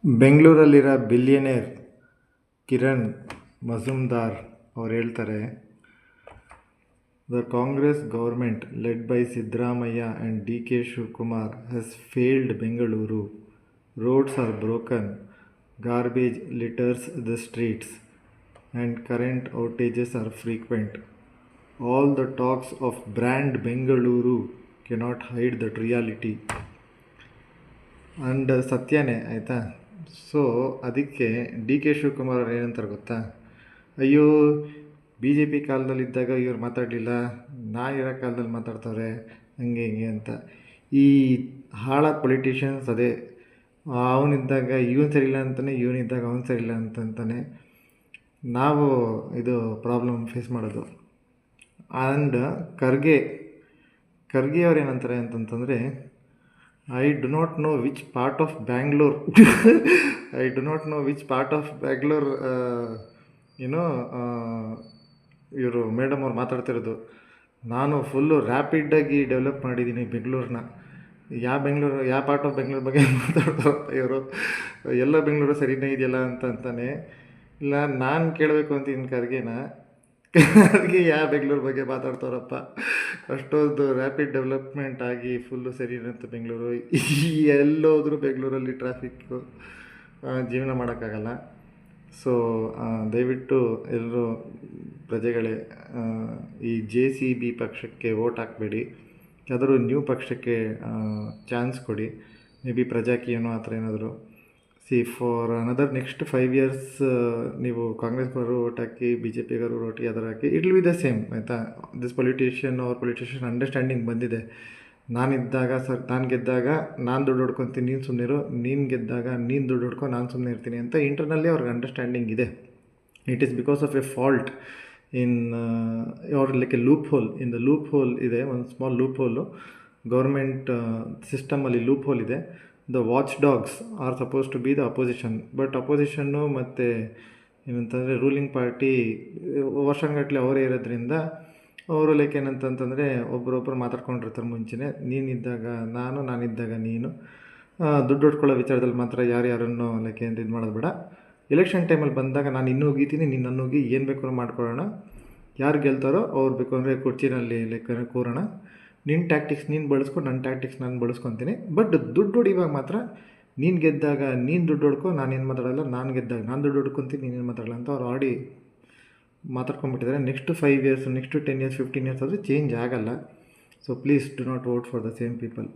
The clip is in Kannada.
ಬೆಂಗಳೂರಲ್ಲಿರೋ ಬಿಲಿಯನೇರ್ ಕಿರಣ್ ಮಜುಮ್ದಾರ್ ಅವ್ರು ಹೇಳ್ತಾರೆ, the Congress government led by Siddaramaiah and DK. Shivakumar has failed Bengaluru. Roads are broken, garbage litters the streets, and current outages are frequent. All the talks of brand Bengaluru cannot hide that reality. And ಸತ್ಯನೇ ಆಯಿತಾ. ಸೊ ಅದಕ್ಕೆ ಡಿ.ಕೆ. ಶಿವಕುಮಾರ್ ಅವ್ರು ಏನಂತಾರೆ ಗೊತ್ತಾ, ಅಯ್ಯೋ ಬಿ ಜೆ ಪಿ ಕಾಲದಲ್ಲಿದ್ದಾಗ ಇವ್ರು ಮಾತಾಡಲಿಲ್ಲ, ಇರೋ ಕಾಲದಲ್ಲಿ ಮಾತಾಡ್ತಾರೆ ಹಂಗೆ ಹಿಂಗೆ ಅಂತ. ಈ ಹಾಳ ಪೊಲಿಟಿಷಿಯನ್ಸ್ ಅದೇ, ಅವನಿದ್ದಾಗ ಇವನು ಸರಿಯಿಲ್ಲ ಅಂತಾನೆ, ಇವನಿದ್ದಾಗ ಅವನು ಸರಿಯಿಲ್ಲ ಅಂತಂತಾನೆ ನಾವು ಇದು ಪ್ರಾಬ್ಲಮ್ ಫೇಸ್ ಮಾಡೋದು. ಆ್ಯಂಡ್ ಖರ್ಗೆ ಅವ್ರು ಏನಂತಾರೆ ಅಂತಂತಂದರೆ, I do not know which part of Bangalore ಇವರು ಮೇಡಮ್ ಅವ್ರು ಮಾತಾಡ್ತಿರೋದು. ನಾನು ಫುಲ್ಲು ರ್ಯಾಪಿಡಾಗಿ ಡೆವಲಪ್ ಮಾಡಿದ್ದೀನಿ ಬೆಂಗಳೂರನ್ನ. ಯಾವ ಪಾರ್ಟ್ ಆಫ್ ಬೆಂಗಳೂರು ಬಗ್ಗೆ ಮಾತಾಡ್ತಾರೋ ಇವರು, ಎಲ್ಲ ಬೆಂಗಳೂರು ಸರಿನೇ ಇದೆಯಲ್ಲ ಅಂತಾನೆ. ಇಲ್ಲ ನಾನು ಕೇಳಬೇಕು ಅಂತೀನಿ ಖರ್ಗೆನ, ಅದಕ್ಕೆ ಯಾವ ಬೆಂಗಳೂರು ಬಗ್ಗೆ ಮಾತಾಡ್ತಾರಪ್ಪ, ಅಷ್ಟೊಂದು ರ್ಯಾಪಿಡ್ ಡೆವಲಪ್ಮೆಂಟ್ ಆಗಿ ಫುಲ್ಲು ಸರಿ ಇರುತ್ತೆ ಬೆಂಗಳೂರು. ಎಲ್ಲೋದ್ರೂ ಬೆಂಗಳೂರಲ್ಲಿ ಟ್ರಾಫಿಕ್ಕು, ಜೀವನ ಮಾಡೋಕ್ಕಾಗಲ್ಲ. ಸೊ ದಯವಿಟ್ಟು ಎಲ್ಲರೂ ಪ್ರಜೆಗಳೇ, ಈ JCB ಪಕ್ಷಕ್ಕೆ ವೋಟ್ ಹಾಕಬೇಡಿ, ಯಾವ್ದಾದ್ರು ನ್ಯೂ ಪಕ್ಷಕ್ಕೆ ಚಾನ್ಸ್ ಕೊಡಿ. ಮೇ ಬಿ ಪ್ರಜಾಕೀಯನೋ ಆ ಥರ ಏನಾದರೂ. ಫಾರ್ ಅನದರ್ ನೆಕ್ಸ್ಟ್ 5 years ನೀವು ಕಾಂಗ್ರೆಸ್ಗವರು ಓಟ್ ಹಾಕಿ, BJPಗವರು ಓಟ್ ಯಾವ್ದಾರು ಹಾಕಿ, it will be the same ಆಯಿತಾ. ದಿಸ್ ಪೊಲಿಟಿಷಿಯನ್ ಅಂಡರ್ಸ್ಟ್ಯಾಂಡಿಂಗ್ ಬಂದಿದೆ. ನಾನು ಗೆದ್ದಾಗ ನಾನು ದುಡ್ಡು ಹೊಡ್ಕೊತೀನಿ, ನೀನು ಸುಮ್ಮನಿರು, ನೀನು ಗೆದ್ದಾಗ ನೀನು ದುಡ್ಡು ಹೊಡ್ಕೊ, ನಾನು ಸುಮ್ಮನೆ ಇರ್ತೀನಿ ಅಂತ ಇಂಟರ್ನಲ್ಲಿ ಅವ್ರಿಗೆ ಅಂಡರ್ಸ್ಟ್ಯಾಂಡಿಂಗ್ ಇದೆ. It is because of a fault in like a loop hole. In the loop hole ಇದೆ, ಒಂದು ಸ್ಮಾಲ್ ಲೂಪ್ ಹೋಲು ಗೌರ್ಮೆಂಟ್ ಸಿಸ್ಟಮಲ್ಲಿ ಲೂಪ್ ಹೋಲ್ ಇದೆ. The watch dogs are suppose to be the opposition, but ಅಪೋಸಿಷನ್ನು ಮತ್ತು ಏನಂತಂದರೆ ರೂಲಿಂಗ್ ಪಾರ್ಟಿ ವರ್ಷಗಟ್ಟಲೆ ಅವರೇ ಇರೋದ್ರಿಂದ ಅವರು ಲೈಕ್ ಏನಂತಂತಂದರೆ ಒಬ್ಬರೊಬ್ಬರು ಮಾತಾಡ್ಕೊಂಡಿರ್ತಾರೆ ಮುಂಚೆನೇ. ನೀನಿದ್ದಾಗ ನಾನಿದ್ದಾಗ ನೀನು, ದುಡ್ಡು ಹೊಡ್ಕೊಳ್ಳೋ ವಿಚಾರದಲ್ಲಿ ಮಾತ್ರ ಯಾರನ್ನು ಲೈಕ್ ಏನು ಇದು ಮಾಡೋದು ಬೇಡ. ಎಲೆಕ್ಷನ್ ಟೈಮಲ್ಲಿ ಬಂದಾಗ ನಾನು ಇನ್ನೂ ಹೋಗಿದ್ದೀನಿ, ನೀನು ನನ್ನ ಹೋಗಿ ಏನು ಬೇಕಾದ್ರೂ ಮಾಡ್ಕೊಳ್ಳೋಣ, ಯಾರು ಗೆಲ್ತಾರೋ ಅವ್ರು ಬೇಕು ಅಂದರೆ ಕುರ್ಚಿನಲ್ಲಿ ಲೈಕ್ ಕೂರೋಣ, ನಿನ್ನ ಟ್ಯಾಕ್ಟಿಕ್ಸ್ ನೀನು ಬಳಸ್ಕೊ, ನನ್ನ ಟ್ಯಾಕ್ಟಿಕ್ಸ್ ನಾನು ಬಳಸ್ಕೊತೀನಿ. ಬಟ್ ದುಡ್ಡು ಹೊಡಿವಾಗ ಮಾತ್ರ ನೀನು ಗೆದ್ದಾಗ ನೀನು ದುಡ್ಡು ಹೊಡ್ಕೊ, ನಾನೇನು ಮಾತಾಡೋಲ್ಲ, ನಾನು ಗೆದ್ದಾಗ ನಾನು ದುಡ್ಡು ಹೊಡ್ಕೊತೀನಿ, ನೀನೇನು ಮಾತಾಡಲ್ಲ ಅಂತ ಅವ್ರು ಆಡಿ ಮಾತಾಡ್ಕೊಂಡ್ಬಿಟ್ಟಿದ್ದಾರೆ. Next 5 years, next 10 years, 15 years ಆದರೆ ಚೇಂಜ್ ಆಗಲ್ಲ. So please do not vote for the same people.